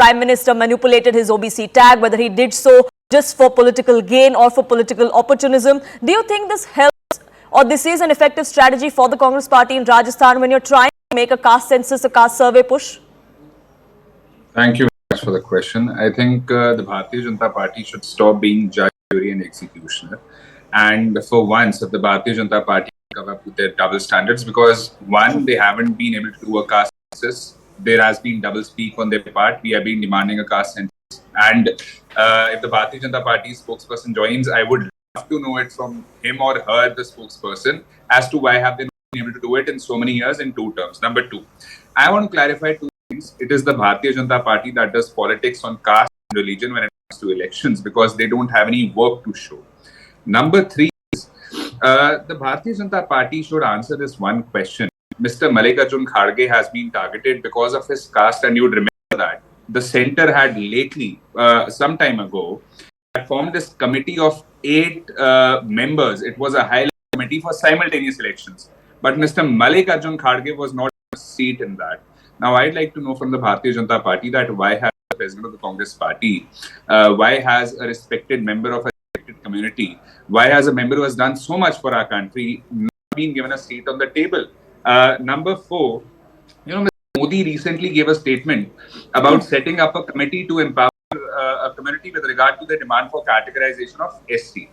Prime Minister manipulated his OBC tag, whether he did so just for political gain or for political opportunism. Do you think this helps, or this is an effective strategy for the Congress party in Rajasthan when you're trying to make a caste census, a caste survey push? Thank you very much for the question. I think the Bharatiya Janata Party should stop being judge, jury and executioner. And for once, if the Bharatiya Janata Party cover up with their double standards, because one, they haven't been able to do a caste census. There has been double speak on their part. We have been demanding a caste census. And if the Bharatiya Janata Party spokesperson joins, I would love to know it from him or her, the spokesperson, as to why have they not been able to do it in so many years in 2 terms. Number 2, I want to clarify 2 things. It is the Bharatiya Janata Party that does politics on caste and religion when it comes to elections, because they don't have any work to show. Number 3 is the Bharatiya Janata Party should answer this one question. Mr. Mallikarjun Kharge has been targeted because of his caste, and you would remember that the centre had lately, some time ago, had formed this committee of 8 members. It was a high-level committee for simultaneous elections. But Mr. Mallikarjun Kharge was not a seat in that. Now, I'd like to know from the Bharatiya Janata Party that why has the president of the Congress party, why has a respected member of a respected community, why has a member who has done so much for our country not been given a seat on the table? Number 4, Mr. Modi recently gave a statement about setting up a committee to empower a community with regard to the demand for categorization of SC.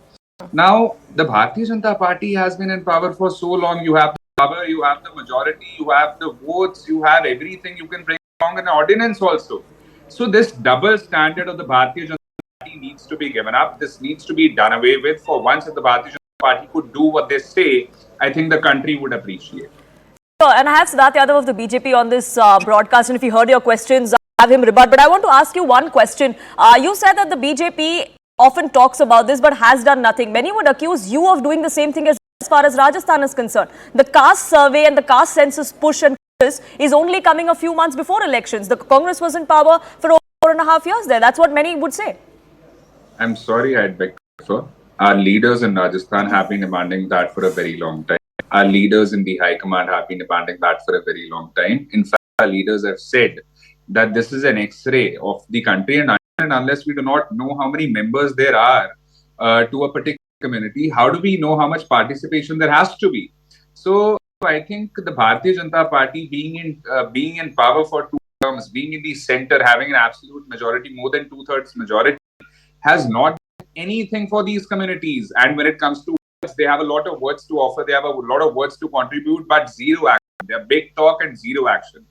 Now, the Bharatiya Janata Party has been in power for so long. You have the power, you have the majority, you have the votes, you have everything. You can bring along an ordinance also. So this double standard of the Bharatiya Janata Party needs to be given up. This needs to be done away with. For once, if the Bharatiya Janata Party could do what they say, I think the country would appreciate. And I have Sidharth Yadav of the BJP on this broadcast, and if you heard your questions, I have him rebut. But I want to ask you one question. You said that the BJP often talks about this but has done nothing. Many would accuse you of doing the same thing as far as Rajasthan is concerned. The caste survey and the caste census push and this is only coming a few months before elections. The Congress was in power for over 4.5 years there. That's what many would say. I'm sorry, I'd beg to differ. Our leaders in Rajasthan have been demanding that for a very long time. Our leaders in the High Command have been demanding that for a very long time. In fact, our leaders have said that this is an X-ray of the country, and unless we do not know how many members there are to a particular community, how do we know how much participation there has to be? So I think the Bharatiya Janata Party being in power for 2 terms, being in the centre, having an absolute majority, more than 2/3 majority, has not done anything for these communities. And when it comes to they have a lot of words to offer, they have a lot of words to contribute, but zero action. They are big talk and zero action.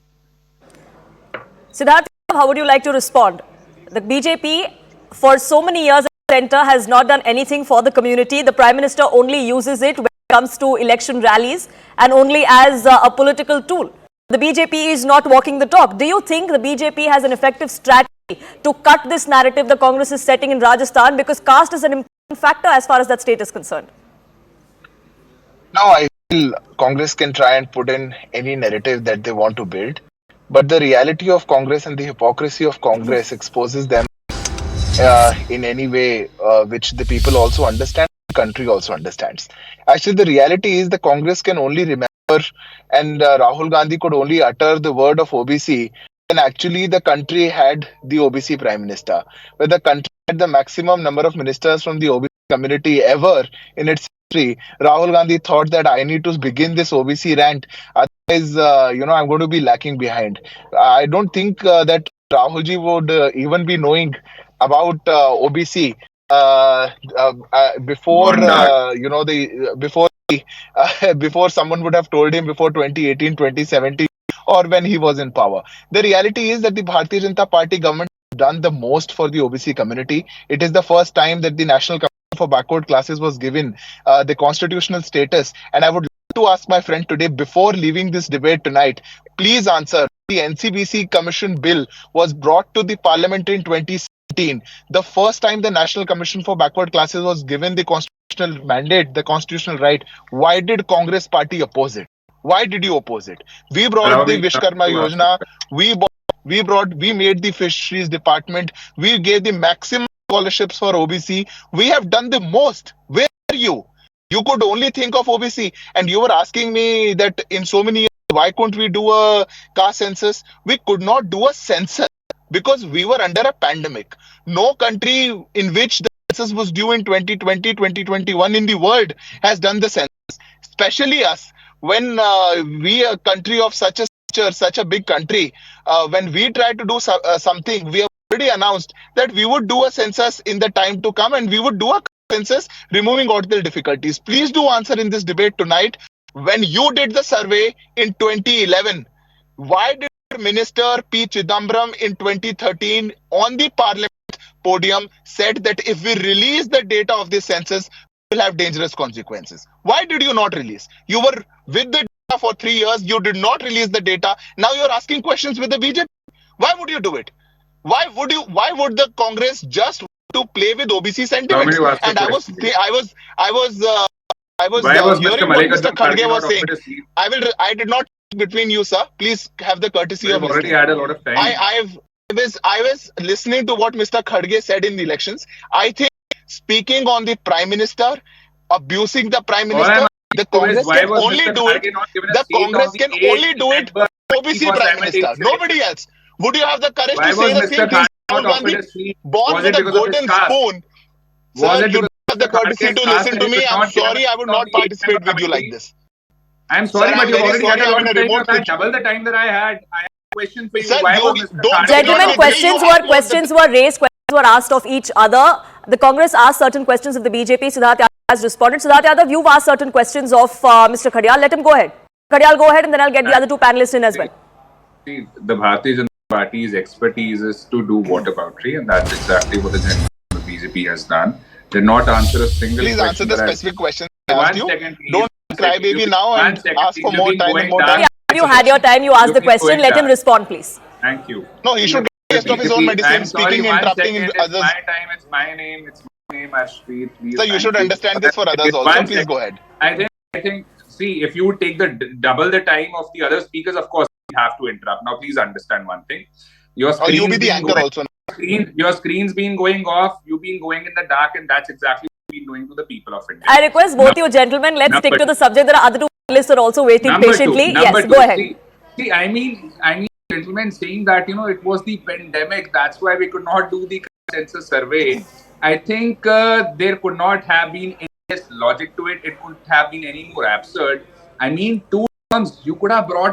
Sidharth, how would you like to respond? The BJP, for so many years at the centre, has not done anything for the community. The Prime Minister only uses it when it comes to election rallies and only as a political tool. The BJP is not walking the talk. Do you think the BJP has an effective strategy to cut this narrative the Congress is setting in Rajasthan? Because caste is an important factor as far as that state is concerned. No, I feel Congress can try and put in any narrative that they want to build. But the reality of Congress and the hypocrisy of Congress exposes them in any way which the people also understand, the country also understands. Actually, the reality is the Congress can only remember, and Rahul Gandhi could only utter the word of OBC when actually the country had the OBC Prime Minister, where the country had the maximum number of ministers from the OBC community ever in its history. Rahul Gandhi thought that I need to begin this OBC rant, otherwise, I'm going to be lacking behind. I don't think that Rahulji would even be knowing about OBC before someone would have told him before 2018, 2017, or when he was in power. The reality is that the Bharatiya Janata Party government has done the most for the OBC community. It is the first time that the National Commission for Backward Classes was given the constitutional status. And I would like to ask my friend today, before leaving this debate tonight, please answer. The NCBC Commission bill was brought to the Parliament in 2017. The first time the National Commission for Backward Classes was given the constitutional mandate, the constitutional right. Why did Congress party oppose it? Why did you oppose it? We brought the Vishkarma Yojana. We made the fisheries department. We gave the maximum scholarships for OBC. We have done the most. Where are you? You could only think of OBC, and you were asking me that in so many years, why couldn't we do a caste census? We could not do a census. because we were under a pandemic. No country in which the census was due in 2020, 2021 in the world has done the census, especially us. When we, a country of such a stature, such a big country, when we try to do something, we have already announced that we would do a census in the time to come, and we would do a census removing all the difficulties. Please do answer in this debate tonight. When you did the survey in 2011, why did Minister P. Chidambaram in 2013 on the Parliament podium said that if we release the data of the census, we will have dangerous consequences? Why did you not release? You were with the data for 3 years. You did not release the data. Now you're asking questions with the BJP. Why would you do it? Why would the Congress just to play with OBC sentiments? And I was hearing what Mr. Khadge was saying. I did not between you, sir. Please have the courtesy of already listening. had a lot of time. I was listening to what Mr. Khadge said in the elections. I think speaking on the Prime Minister, abusing the Prime Minister, the Congress can only do it. The Congress can only do it. OBC Prime Minister, nobody else. Would you have the courage to say the same thing? Rahul Gandhi, born with a golden spoon. Sir, you don't have the courtescy to listen to me. I'm sorry, I would not participate with you like this. I'm sorry, Sir, but I'm you've very already had sorry, a lot I'm of in a time. remote You've had double the time that I had. I have a question for you. Sir, Why you was Mr. don't- Khadge Gentlemen, not questions were raised, questions were asked of each other. The Congress asked certain questions of the BJP. Sidharth Yadav has responded. Sidharth Yadav, you've asked certain questions of Mr. Khadial. Let him go ahead. Khadial, go ahead, and then I'll get the other two panelists in as well. See, the Bharatiya Janata Party's expertise is to do whataboutery, and that's exactly what the gentleman from the BJP has done. Did not answer a single Please question. answer the that I- specific question I asked you. second, please. Don't cry baby now and ask for more time and more down. time. Yeah, you had your time, you asked the question. Let him respond, please. Thank you. No, he should get the rest of his own medicine, I'm sorry, speaking, 1 interrupting second, others. It's my time, it's my name, Ashpreet. Please, Sir, you should thank understand this for others also. 1 Please second. go ahead. I think, see, if you take the double the time of the other speakers, of course, you have to interrupt. Now, please understand one thing. Your Or you be screen's the been anchor going- also. Your screen's been going off, you've been going in the dark, and that's exactly what we've been doing to the people of India. I request both you gentlemen, let's stick to the subject. There are other two panelists are also waiting patiently. Yes, two. go ahead. See, I mean, gentlemen saying that, it was the pandemic, that's why we could not do the census survey. I think there could not have been any less logic to it. It could have been any more absurd. I mean, 2 terms, you could have brought